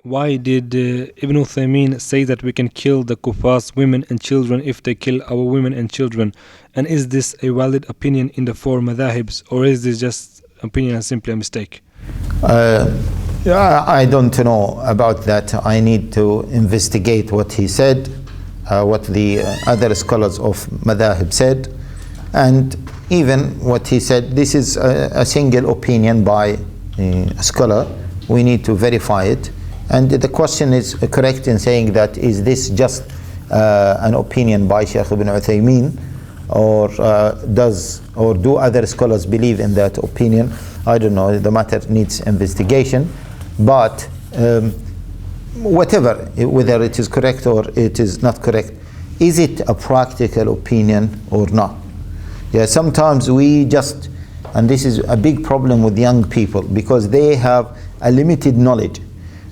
why did Ibn Uthaymeen say that we can kill the kuffar's women and children if they kill our women and children? And is this a valid opinion in the four madhahibs, or is this just opinion and simply a mistake? I don't know about that. I need to investigate what he said, what the other scholars of madhahib said, and even what he said. This is a single opinion by a scholar. We need to verify it. And the question is correct in saying that is this just an opinion by Shaykh ibn Uthaymeen, or do other scholars believe in that opinion? I don't know. The matter needs investigation. But whatever, whether it is correct or it is not correct, is it a practical opinion or not? Yeah, sometimes we just, and this is a big problem with young people, because they have a limited knowledge.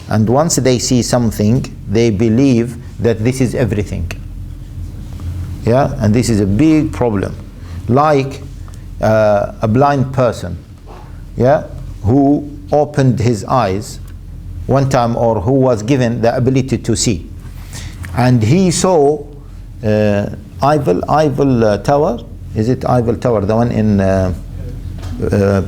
And once they see something, they believe that this is everything. Yeah, and this is a big problem. Like a blind person, yeah, who opened his eyes one time, or who was given the ability to see, and he saw Eiffel Tower. Is it Eiffel Tower, the one in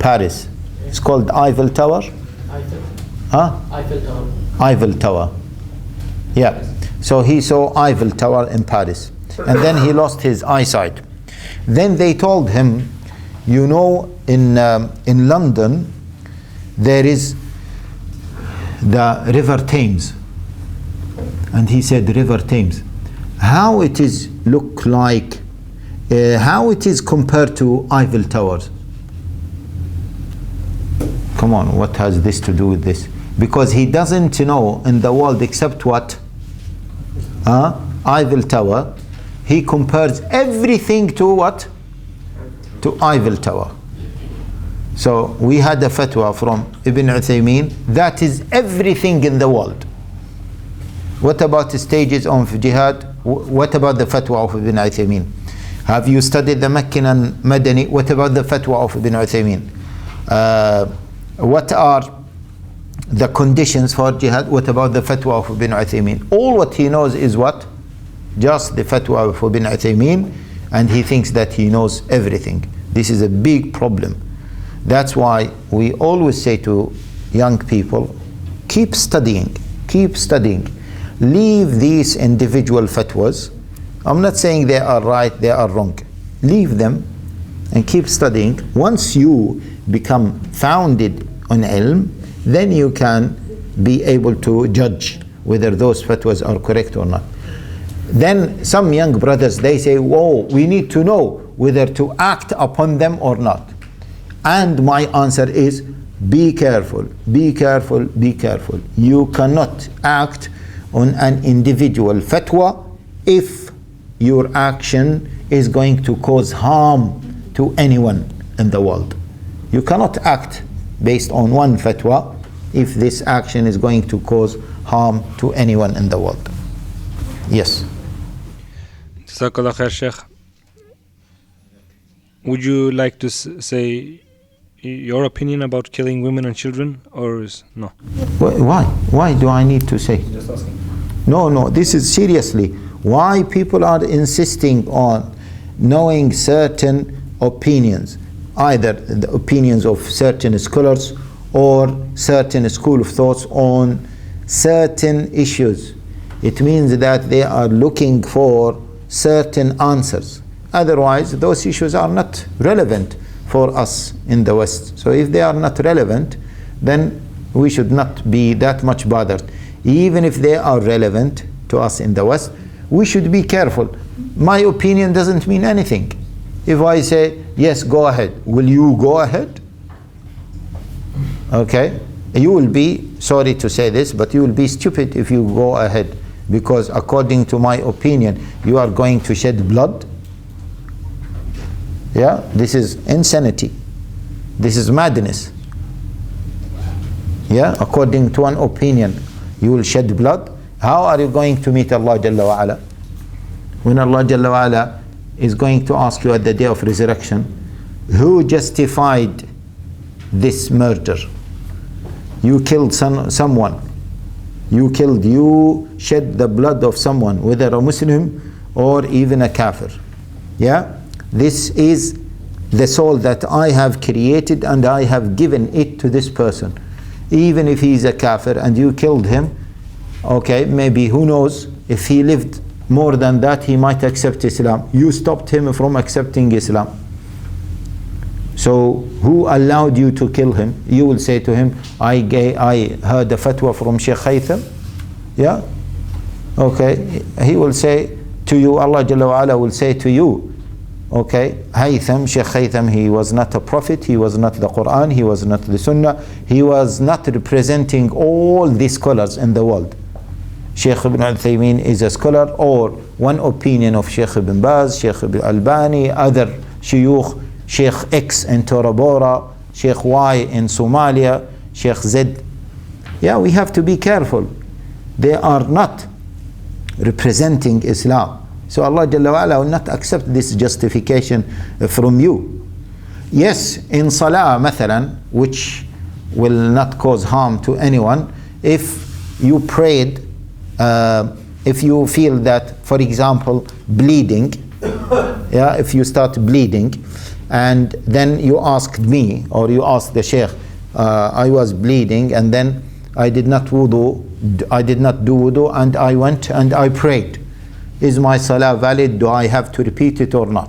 Paris? It's called Eiffel Tower. Eiffel Tower. Eiffel Tower. Yeah. So he saw Eiffel Tower in Paris, and then he lost his eyesight. Then they told him, you know, in London there is the River Thames. And he said, River Thames, how it is look like, how it is compared to Eiffel Towers? Come on, what has this to do with this? Because he doesn't know in the world except what? Eiffel Tower. He compares everything to what? To Eiffel Tower. So we had a fatwa from Ibn Uthaymeen, that is everything in the world. What about the stages of jihad? What about the fatwa of Ibn Uthaymeen? Have you studied the Meccan and Madani? What about the fatwa of Ibn Uthaymeen? What are the conditions for jihad? What about the fatwa of Ibn Uthaymeen? All what he knows is what? Just the fatwa of Ibn Uthaymeen, and he thinks that he knows everything. This is a big problem. That's why we always say to young people, keep studying, keep studying. Leave these individual fatwas. I'm not saying they are right, they are wrong. Leave them and keep studying. Once you become founded on ilm, then you can be able to judge whether those fatwas are correct or not. Then some young brothers, they say, whoa, we need to know whether to act upon them or not. And my answer is, be careful, be careful, be careful. You cannot act on an individual fatwa if your action is going to cause harm to anyone in the world. You cannot act based on one fatwa if this action is going to cause harm to anyone in the world. Yes. Jazakallah khair, Sheikh. Would you like to say your opinion about killing women and children, or is no? Why? Why do I need to say? Just asking. No, this is seriously. Why people are insisting on knowing certain opinions, either the opinions of certain scholars or certain school of thoughts on certain issues. It means that they are looking for certain answers. Otherwise, those issues are not relevant for us in the West. So if they are not relevant, then we should not be that much bothered. Even if they are relevant to us in the West, we should be careful. My opinion doesn't mean anything. If I say, yes, go ahead, will you go ahead? Okay? You will be, sorry to say this, but you will be stupid if you go ahead, because according to my opinion, you are going to shed blood. Yeah, this is insanity. This is madness. Yeah, according to one opinion, you will shed blood. How are you going to meet Allah Jalla wa Ala? When Allah Jalla wa Ala is going to ask you at the day of resurrection, who justified this murder? You killed someone. You shed the blood of someone, whether a Muslim or even a kafir. Yeah? This is the soul that I have created and I have given it to this person. Even if he is a kafir and you killed him, okay, maybe who knows, if he lived more than that, he might accept Islam. You stopped him from accepting Islam. So who allowed you to kill him? You will say to him, I heard a fatwa from Sheikh Haitham. Yeah? Okay. He will say to you, Allah Jalla wa Ala will say to you, okay, Haitham, Sheikh Haitham, he was not a prophet, he was not the Qur'an, he was not the Sunnah, he was not representing all the scholars in the world. Sheikh ibn al-Uthaymeen is a scholar, or one opinion of Sheikh ibn Baz, Sheikh ibn Albani, other shuyukh, Sheikh X in Tora Bora, Sheikh Y in Somalia, Sheikh Z. Yeah, we have to be careful. They are not representing Islam. So Allah Jalla wa Ala will not accept this justification from you. Yes, in Salah, mathalan, which will not cause harm to anyone, if you prayed, if you feel that, for example, bleeding, yeah, if you start bleeding, and then you asked me, or you asked the Sheikh, I was bleeding, and then I did not do wudu, and I went and I prayed. Is my salah valid? Do I have to repeat it or not?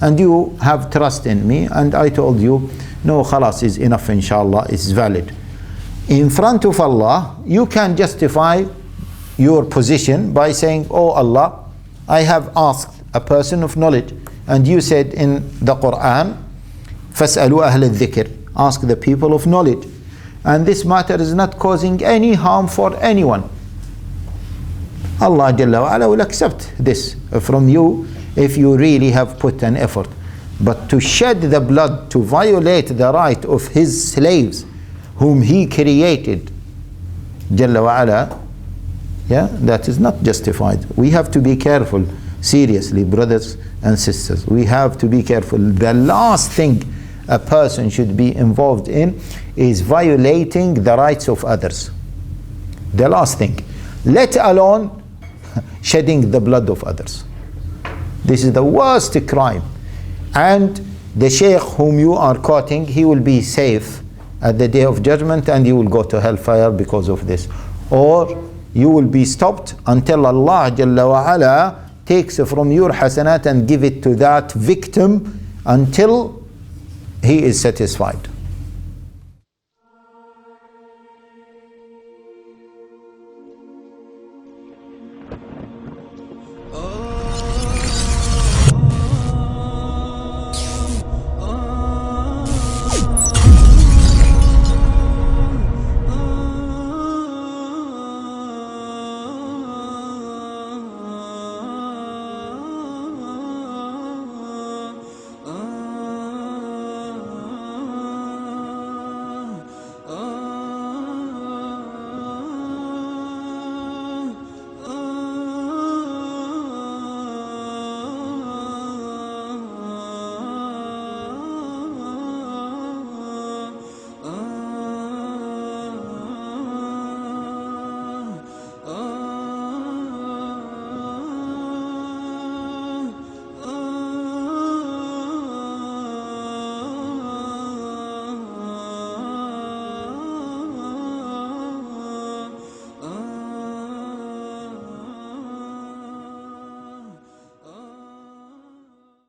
And you have trust in me, and I told you, no, khalas is enough, inshallah, it's valid. In front of Allah, you can justify your position by saying, oh Allah, I have asked a person of knowledge, and you said in the Qur'an, فَاسْأَلُوا أَهْلَ الذِّكْرِ, ask the people of knowledge. And this matter is not causing any harm for anyone. Allah Jalla wa Ala will accept this from you if you really have put an effort. But to shed the blood, to violate the right of his slaves whom he created, Jalla wa Ala, yeah, that is not justified. We have to be careful, seriously, brothers and sisters. We have to be careful. The last thing a person should be involved in is violating the rights of others. The last thing. Let alone shedding the blood of others. This is the worst crime. And the sheikh whom you are quoting, he will be safe at the day of judgment, and you will go to hellfire because of this. Or you will be stopped until Allah Jalla wa Ala takes from your hasanat and give it to that victim until he is satisfied.